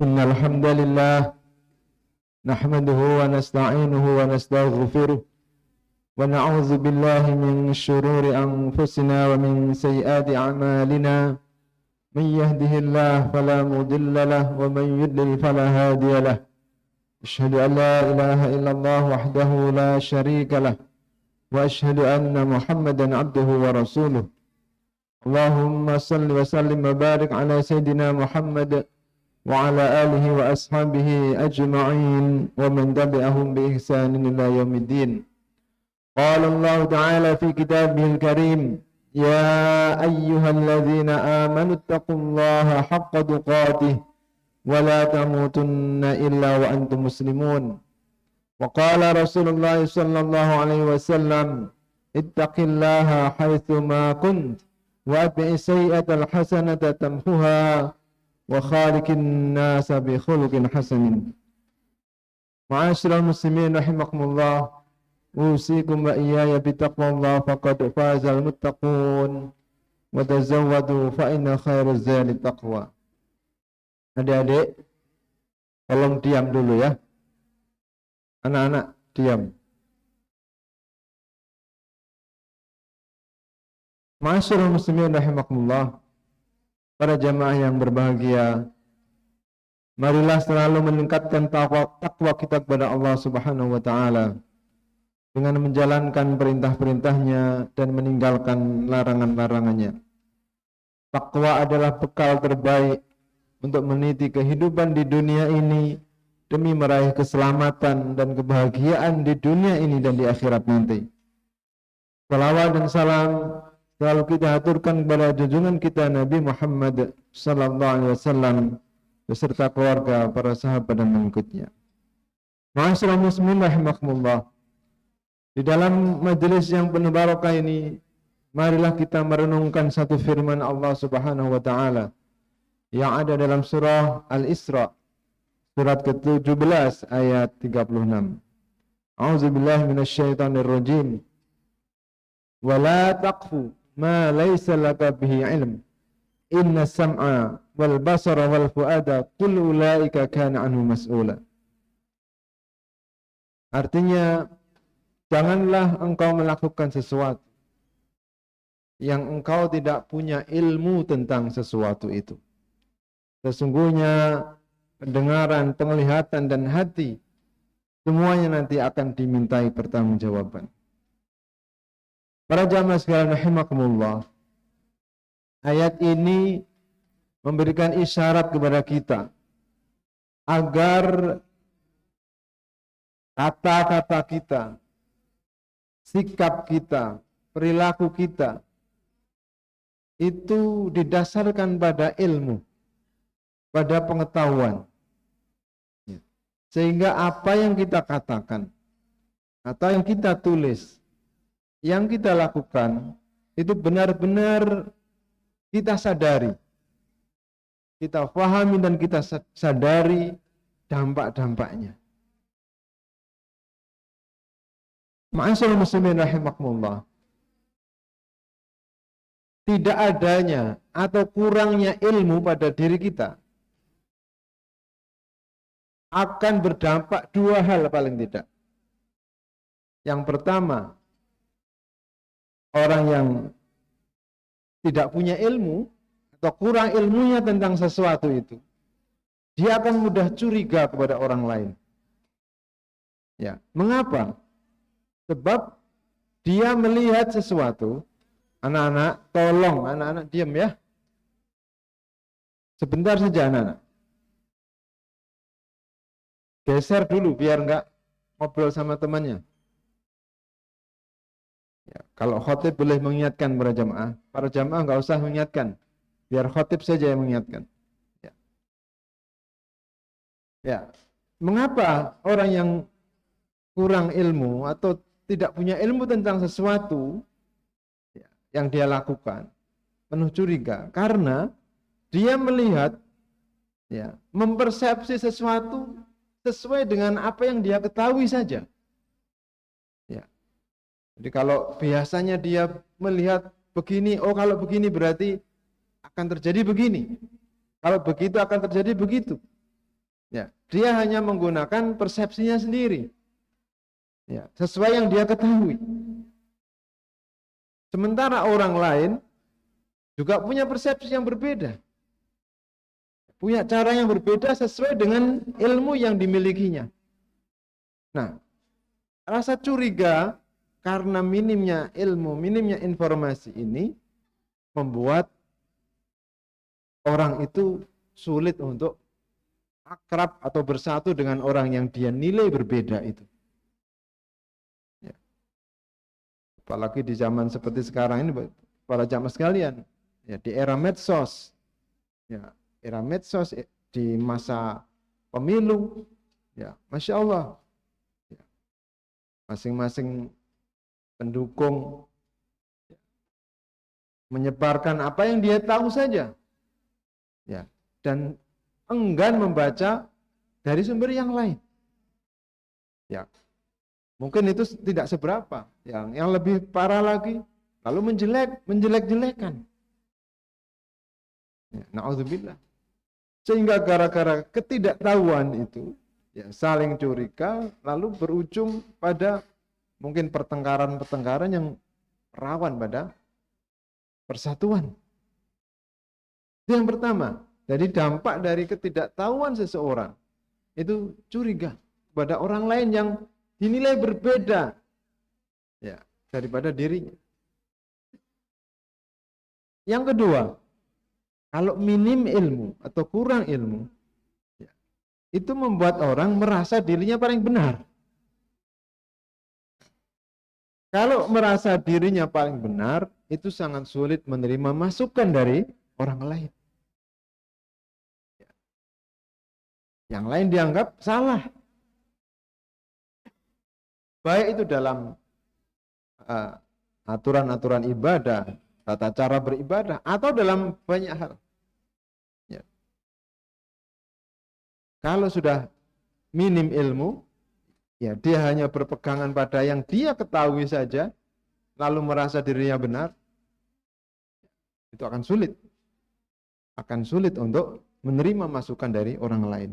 إن الحمد لله نحمده ونستعينه ونستغفره ونعوذ بالله من شرور أنفسنا ومن سيئات أعمالنا من يهده الله فلا مضل له ومن يضلل فلا هادي له أشهد أن لا إله إلا الله وحده لا شريك له وأشهد أن محمدا عبده ورسوله اللهم صل وسلم وبارك على سيدنا محمد وعلى آله وأصحابه أجمعين ومن تبعهم بإحسان إلى يوم الدين. قال الله تعالى في كتابه الكريم: يا أيها الذين آمنوا اتقوا الله حق تقاته ولا تموتن إلا وأنتم مسلمون. وقال رسول الله صلى الله عليه وسلم: اتق الله حيثما كنت وأتبع السيئة الحسنة تمحها وخالق الناس بخلق حسن. معاشر المسلمين رحمكم الله، أوصيكم وإياي بتقوى الله فقد فاز المتقون وتزودوا فإن خير الزاد التقوى. Adik-adik, tolong diam dulu ya. Anak-anak diam. Ma'asyiral muslimin rahimakumullah, para jamaah yang berbahagia, marilah selalu meningkatkan takwa kita kepada Allah Subhanahu wa taala dengan menjalankan perintah-perintahnya dan meninggalkan larangan-larangannya. Takwa adalah bekal terbaik untuk meniti kehidupan di dunia ini demi meraih keselamatan dan kebahagiaan di dunia ini dan di akhirat nanti. Salawat dan salam selalu kita aturkan kepada junjungan kita Nabi Muhammad sallallahu alaihi wasallam beserta keluarga, para sahabat dan pengikutnya. Ma'asyiral muslimin rahimakumullah. Di dalam majelis yang penuh barokah ini, marilah kita merenungkan satu firman Allah Subhanahu wa taala yang ada dalam surah Al-Isra, surat ke-17 ayat 36. A'udzubillahi minasyaitonir rajim. Wala taqfu ma laysa laka bihi ilm inna sam'a wal basara wal fuada kullu ulaika kana anhu mas'ula. Artinya, janganlah engkau melakukan sesuatu yang engkau tidak punya ilmu tentang sesuatu itu. Sesungguhnya pendengaran, penglihatan dan hati semuanya nanti akan dimintai pertanggungjawaban. Para jamaah sekalian rahimakumullah, ayat ini memberikan isyarat kepada kita agar kata-kata kita, sikap kita, perilaku kita itu didasarkan pada ilmu, pada pengetahuan. Sehingga apa yang kita katakan atau yang kita tulis, yang kita lakukan itu benar-benar kita sadari, kita pahami dan kita sadari dampak-dampaknya. Ma'asyiral muslimin rahimakumullah, tidak adanya atau kurangnya ilmu pada diri kita akan berdampak dua hal paling tidak. Yang pertama, orang yang tidak punya ilmu atau kurang ilmunya tentang sesuatu itu, dia akan mudah curiga kepada orang lain. Ya, mengapa? Sebab dia melihat sesuatu. Anak-anak, tolong anak-anak diam ya. Sebentar saja anak-anak. Geser dulu biar enggak ngobrol sama temannya. Ya, kalau khotib boleh mengingatkan para jamaah enggak usah mengingatkan. Biar khotib saja yang mengingatkan. Ya. Ya. Mengapa orang yang kurang ilmu atau tidak punya ilmu tentang sesuatu yang dia lakukan penuh curiga? Karena dia melihat, ya, mempersepsi sesuatu sesuai dengan apa yang dia ketahui saja. Ya. Jadi kalau biasanya dia melihat begini, oh kalau begini berarti akan terjadi begini. Kalau begitu akan terjadi begitu. Ya, dia hanya menggunakan persepsinya sendiri. Ya, sesuai yang dia ketahui. Sementara orang lain juga punya persepsi yang berbeda. Punya cara yang berbeda sesuai dengan ilmu yang dimilikinya. Nah, rasa curiga karena minimnya ilmu, minimnya informasi ini membuat orang itu sulit untuk akrab atau bersatu dengan orang yang dia nilai berbeda itu. Ya. Apalagi di zaman seperti sekarang ini, para jamaah sekalian, ya, di era medsos, ya, era medsos di masa pemilu, ya, masya Allah, ya, masing-masing pendukung ya, menyebarkan apa yang dia tahu saja, ya, dan enggan membaca dari sumber yang lain. Ya, mungkin itu tidak seberapa. Yang lebih parah lagi, lalu menjelek-jelekan. Ya, na'udzubillah. Sehingga gara-gara ketidaktahuan itu, ya, saling curiga, lalu berujung pada mungkin pertengkaran-pertengkaran yang rawan pada persatuan. Itu yang pertama. Jadi dampak dari ketidaktahuan seseorang itu curiga kepada orang lain yang dinilai berbeda, ya, daripada dirinya. Yang kedua, kalau minim ilmu atau kurang ilmu, ya, itu membuat orang merasa dirinya paling benar. Kalau merasa dirinya paling benar, itu sangat sulit menerima masukan dari orang lain. Yang lain dianggap salah. Baik itu dalam aturan-aturan ibadah, tata cara beribadah, atau dalam banyak hal. Ya. Kalau sudah minim ilmu, ya dia hanya berpegangan pada yang dia ketahui saja, lalu merasa dirinya benar, itu akan sulit. Akan sulit untuk menerima masukan dari orang lain.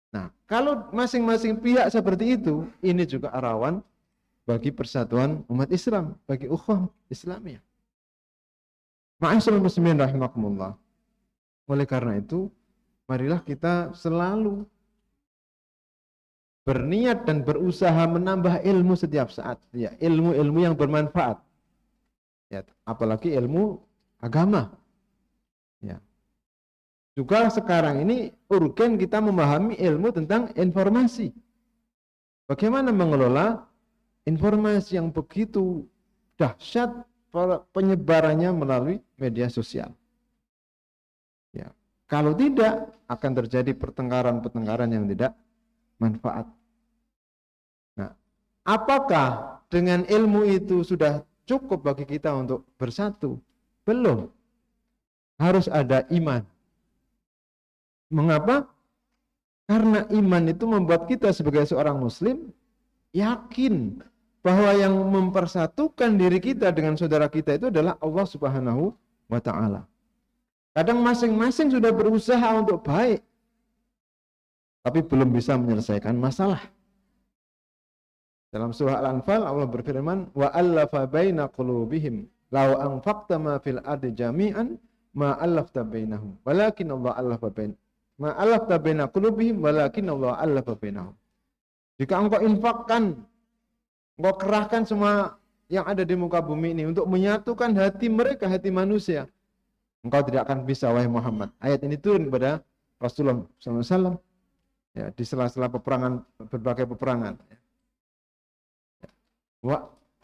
Nah, kalau masing-masing pihak seperti itu, ini juga rawan bagi persatuan umat Islam, bagi ukhuwah Islamiyah. Ma'asyiral muslimin rahimakumullah. Oleh karena itu, marilah kita selalu berniat dan berusaha menambah ilmu setiap saat, ya, ilmu-ilmu yang bermanfaat. Ya, apalagi ilmu agama. Ya. Juga sekarang ini urgen kita memahami ilmu tentang informasi. Bagaimana mengelola informasi yang begitu dahsyat penyebarannya melalui media sosial. Ya. Kalau tidak, akan terjadi pertengkaran-pertengkaran yang tidak manfaat. Nah, apakah dengan ilmu itu sudah cukup bagi kita untuk bersatu? Belum. Harus ada iman. Mengapa? Karena iman itu membuat kita sebagai seorang muslim yakin bahwa yang mempersatukan diri kita dengan saudara kita itu adalah Allah Subhanahu wa ta'ala. Kadang masing-masing sudah berusaha untuk baik, tapi belum bisa menyelesaikan masalah. Dalam surah Al-Anfal Allah berfirman, wa allafa baina qulubihim law anfaqta ma fil ardi jami'an ma allafta bainahum walakin Allah allafa bainahum ma allafta baina qulubihim walakin Allah allafa bainahum. Jika engkau infakkan, engkau kerahkan semua yang ada di muka bumi ini untuk menyatukan hati mereka, hati manusia, engkau tidak akan bisa, wahai Muhammad. Ayat ini turun kepada Rasulullah SAW, ya, di sela-sela peperangan, berbagai peperangan.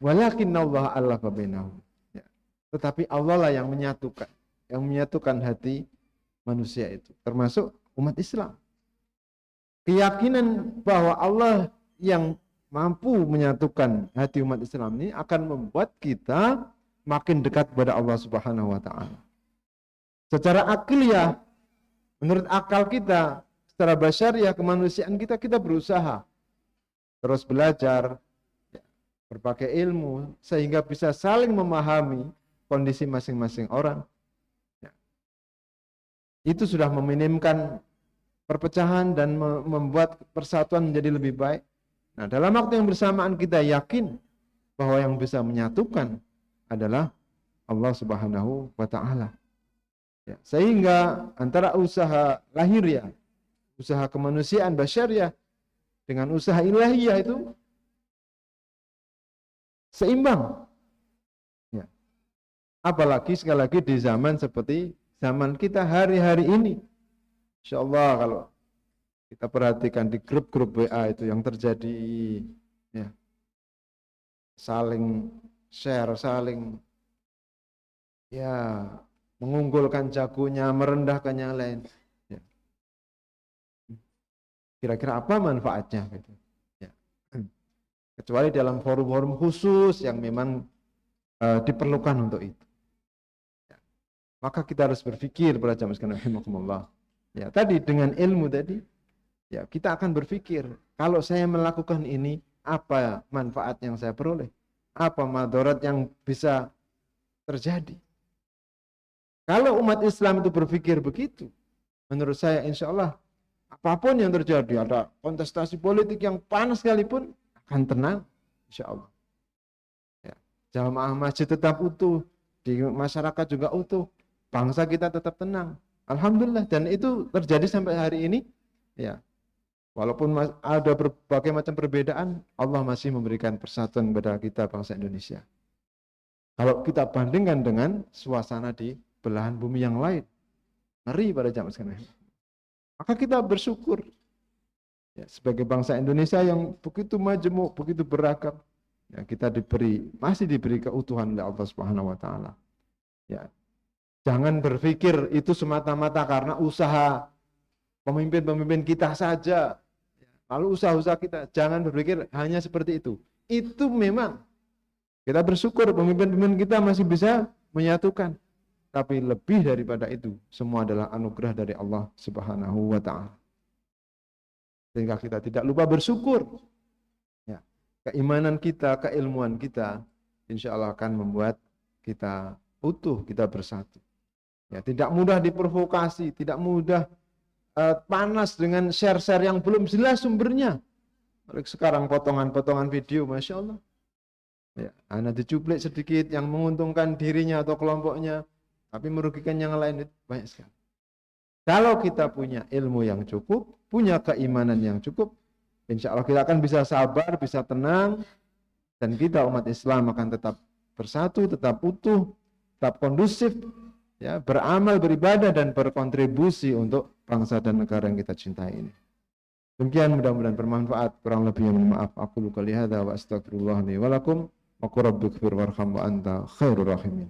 Walakin Allah allafa bainahum. Tetapi Allah lah yang menyatukan hati manusia itu, termasuk umat Islam. Keyakinan bahwa Allah yang mampu menyatukan hati umat Islam ini akan membuat kita makin dekat kepada Allah Subhanahu wa ta'ala. Secara akliah, menurut akal kita, secara basyariah, kemanusiaan kita, kita berusaha terus belajar berbagai ilmu sehingga bisa saling memahami kondisi masing-masing orang. Itu sudah meminimkan perpecahan dan membuat persatuan menjadi lebih baik. Nah, dalam waktu yang bersamaan kita yakin bahwa yang bisa menyatukan adalah Allah Subhanahu wa taala. Ya, sehingga antara usaha lahiriah, usaha kemanusiaan basyariah dengan usaha ilahiyah itu seimbang. Ya. Apalagi sekali lagi di zaman seperti zaman kita hari-hari ini. Insyaallah kalau kita perhatikan di grup-grup WA itu yang terjadi, ya, saling share, saling ya mengunggulkan jagonya, merendahkan yang lain. Ya. Kira-kira apa manfaatnya? Gitu. Ya. Kecuali dalam forum-forum khusus yang memang diperlukan untuk itu. Ya. Maka kita harus berpikir para jamaah sekalian rahimakumullah. Ya, tadi dengan ilmu tadi, ya kita akan berpikir, kalau saya melakukan ini, apa manfaat yang saya peroleh? Apa madarat yang bisa terjadi? Kalau umat Islam itu berpikir begitu, menurut saya insya Allah, apapun yang terjadi, ada kontestasi politik yang panas sekalipun, akan tenang, insya Allah. Ya, jamaah masjid tetap utuh, di masyarakat juga utuh, bangsa kita tetap tenang. Alhamdulillah, dan itu terjadi sampai hari ini. Ya, walaupun ada berbagai macam perbedaan, Allah masih memberikan persatuan kepada kita bangsa Indonesia. Kalau kita bandingkan dengan suasana di belahan bumi yang lain, ngeri pada jamaah sekalian. Maka kita bersyukur ya, sebagai bangsa Indonesia yang begitu majemuk, begitu beragam, ya, kita masih diberi keutuhan oleh Allah Subhanahu wa taala. Ya. Jangan berpikir itu semata-mata karena usaha pemimpin-pemimpin kita saja. Lalu usaha-usaha kita, jangan berpikir hanya seperti itu. Itu memang kita bersyukur pemimpin-pemimpin kita masih bisa menyatukan. Tapi lebih daripada itu, semua adalah anugerah dari Allah Subhanahu wa taala. Sehingga kita tidak lupa bersyukur. Ya. Keimanan kita, keilmuan kita, insya Allah akan membuat kita utuh, kita bersatu. Ya, tidak mudah diprovokasi, tidak mudah panas dengan share-share yang belum jelas sumbernya. Sekarang potongan-potongan video, Masya Allah. Ya, hanya dicuplik sedikit yang menguntungkan dirinya atau kelompoknya, tapi merugikan yang lain, itu banyak sekali. Kalau kita punya ilmu yang cukup, punya keimanan yang cukup, insya Allah kita akan bisa sabar, bisa tenang, dan kita umat Islam akan tetap bersatu, tetap utuh, tetap kondusif, ya, beramal, beribadah, dan berkontribusi untuk bangsa dan negara yang kita cintai ini. Demikian, mudah-mudahan bermanfaat. Kurang lebih yang maaf. Aku luka lihada wa astagfirullah li walakum wa qurabbikfir warham wa anta khairur rahimin.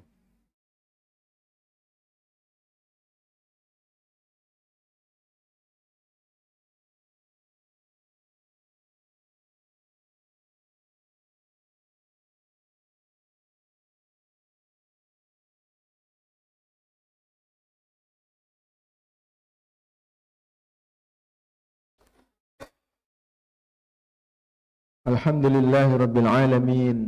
Alhamdulillahi Rabbil Alamin.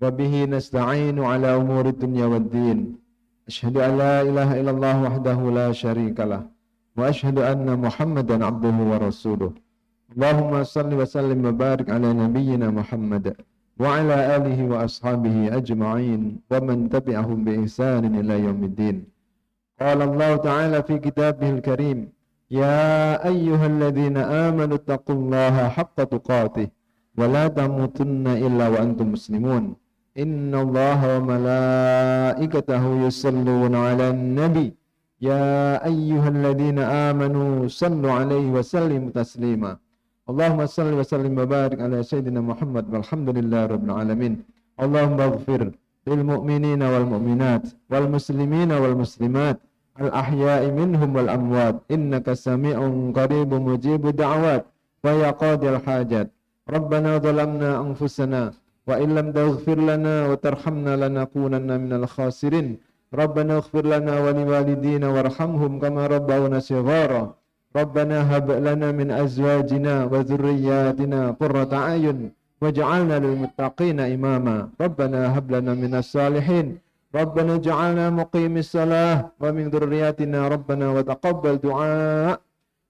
Wabihi nasta'inu ala umuri dunya wad din. Ashhadu an la ilaha illallah wahdahu la syarikalah. Wa ashhadu anna Muhammadan abduhu wa rasuluh. Allahumma salli wa sallim wa barik ala nabiyyina Muhammad wa ala alihi wa ashabihi ajma'in wa man tabi'ahum bi ihsanin ila yaumiddin. Qala Allah Ta'ala fi kitabihil karim, ya ayyuhalladzina amanu taqullaha haqqa tuqatih wa la tamutunna illa wa antum muslimun. Inna Allaha wa malaikatahu yusalluna 'alan nabi ya ayyuhalladzina amanu sallu 'alaihi wa sallimu taslima. Allahumma salli wa sallim wa barik ala sayyidina Muhammad walhamdulillahi rabbil alamin. Allahumma ighfir lil mu'minina wal mu'minat wal muslimina wal muslimat al ahya'i minhum wal amwat innaka sami'un qaribun mujibud da'wat wa ya qadil hajat. Rabbana zalamna anfusana wa illam taghfir lana wa tarhamna lanakunanna minal khasirin. Rabbana ighfir lana wa liwalidina warhamhum kama rabbawna shighara. Rabbana hab lana min azwajina wa dhurriyyatina qurrata a'yun waj'alna lil muttaqina imama. Rabbana hab lana minas salihin. Rabbana ij'alna muqimis salah wa min dhurriyyatina rabbana wa taqabbal du'a.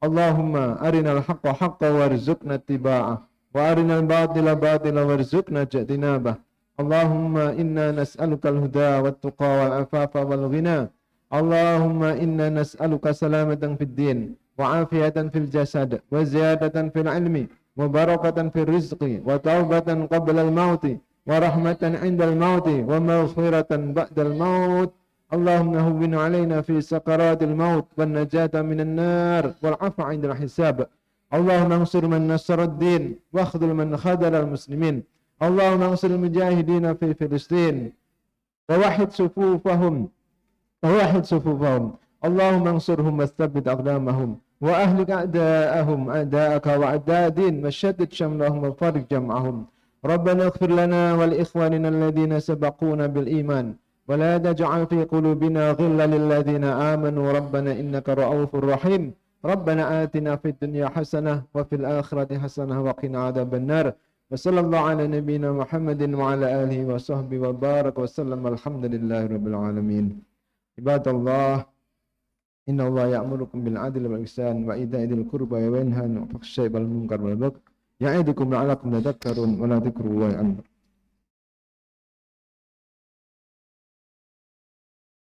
Allahumma arinal haqqa haqqa warzuqna ittiba'ah wa arinal batila batila warzuqna ijtinabah. Allahumma inna nas'aluka al-huda wat-tuqa wal-afafa wal-ghina. Allahumma inna nas'aluka salamatan fid din wa afiyatan fil jasad wa ziyadatan fil ilmi wa barakatan fil rizqi wa taubatan qabla al-mauti wa rahmatan 'inda al-mauti wa maghfiratan ba'da al-maut. Allahumma hawwin 'alaina fi sakaratil maut wan najata minan nar wal 'afwa 'inda al-hisab. Allahumma ansur man nasara ad-din wa akhdhul man khadala al-muslimin. Allahumma ansur al-mujahidin fi Filistin wa wahhid sufufahum Allahumma ansurhum wastabbit aqdamahum wa ahlik a'da'ahum a'da'aka wa a'da'adin washaddid shamlahum wa farik jam'ahum. Rabbana ighfir lana wa li ikhwanina alladhina sabaquna bil iman wa la taj'al fi qulubina ghillan lil ladzina amanu rabbana innaka ra'ufur rahim. Rabbana atina fid dunya hasanah wa fil akhirati hasanah wa qina adzaban nar. Wa sallallahu ala nabiyyina Muhammadin wa ala alihi wa sahbihi wa barak wa sallam. Alhamdulillahi rabbil alamin. Ibadallah, inna Allah ya'murukum bil adli wal ihsan wa ita'i dzil qurba wa yanha 'anil fahsya'i wal munkar wal baghi ya'idukum la'allakum tadhakkarun wa la dzikrullahi akbar.